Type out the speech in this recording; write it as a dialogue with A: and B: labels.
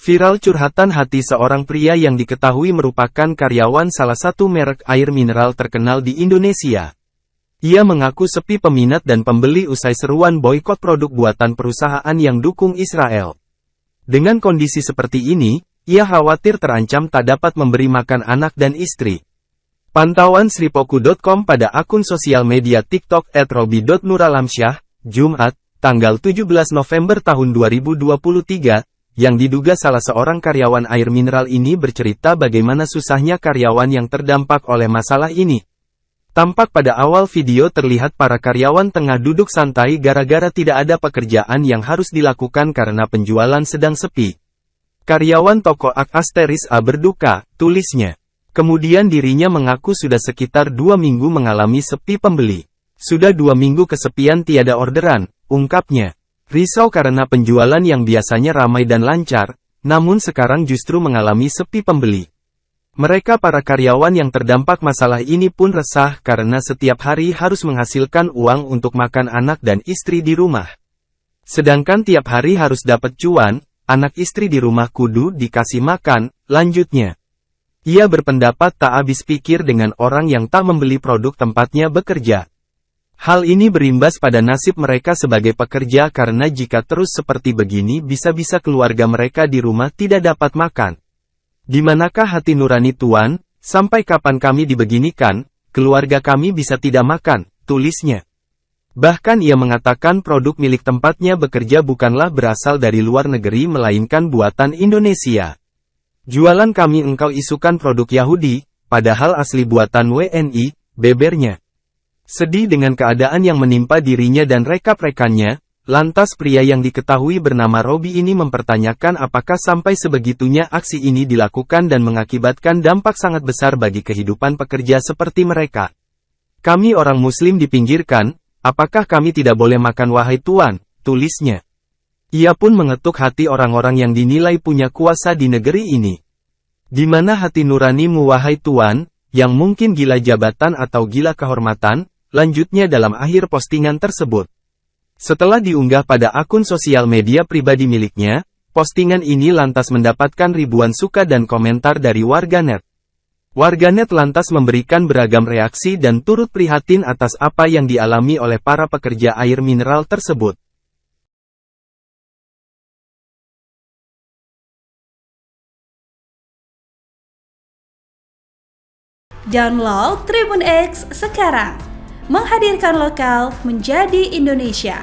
A: Viral curhatan hati seorang pria yang diketahui merupakan karyawan salah satu merek air mineral terkenal di Indonesia. Ia mengaku sepi peminat dan pembeli usai seruan boikot produk buatan perusahaan yang dukung Israel. Dengan kondisi seperti ini, ia khawatir terancam tak dapat memberi makan anak dan istri. Pantauan sripoku.com pada akun sosial media TikTok @robi.nuralamsyah, Jumat, tanggal 17 November tahun 2023, yang diduga salah seorang karyawan air mineral ini bercerita bagaimana susahnya karyawan yang terdampak oleh masalah ini. Tampak pada awal video terlihat para karyawan tengah duduk santai gara-gara tidak ada pekerjaan yang harus dilakukan karena penjualan sedang sepi. Karyawan toko Asteris A berduka, tulisnya. Kemudian dirinya mengaku sudah sekitar 2 minggu mengalami sepi pembeli. Sudah 2 minggu kesepian tiada orderan, ungkapnya. Risau karena penjualan yang biasanya ramai dan lancar, namun sekarang justru mengalami sepi pembeli. Mereka para karyawan yang terdampak masalah ini pun resah karena setiap hari harus menghasilkan uang untuk makan anak dan istri di rumah. Sedangkan tiap hari harus dapat cuan, anak istri di rumah kudu dikasih makan, lanjutnya. Ia berpendapat tak habis pikir dengan orang yang tak membeli produk tempatnya bekerja. Hal ini berimbas pada nasib mereka sebagai pekerja karena jika terus seperti begini bisa-bisa keluarga mereka di rumah tidak dapat makan. Di manakah hati nurani Tuan, sampai kapan kami dibeginikan, keluarga kami bisa tidak makan, tulisnya. Bahkan ia mengatakan produk milik tempatnya bekerja bukanlah berasal dari luar negeri melainkan buatan Indonesia. Jualan kami engkau isukan produk Yahudi, padahal asli buatan WNI, bebernya. Sedih dengan keadaan yang menimpa dirinya dan rekan-rekannya, lantas pria yang diketahui bernama Robi ini mempertanyakan apakah sampai sebegitunya aksi ini dilakukan dan mengakibatkan dampak sangat besar bagi kehidupan pekerja seperti mereka. Kami orang muslim dipinggirkan, apakah kami tidak boleh makan wahai Tuan, tulisnya. Ia pun mengetuk hati orang-orang yang dinilai punya kuasa di negeri ini. Di mana hati nuranimu wahai Tuan, yang mungkin gila jabatan atau gila kehormatan, lanjutnya dalam akhir postingan tersebut. Setelah diunggah pada akun sosial media pribadi miliknya, postingan ini lantas mendapatkan ribuan suka dan komentar dari warganet. Warganet lantas memberikan beragam reaksi dan turut prihatin atas apa yang dialami oleh para pekerja air mineral tersebut.
B: Download Tribun X sekarang. Menghadirkan lokal menjadi Indonesia.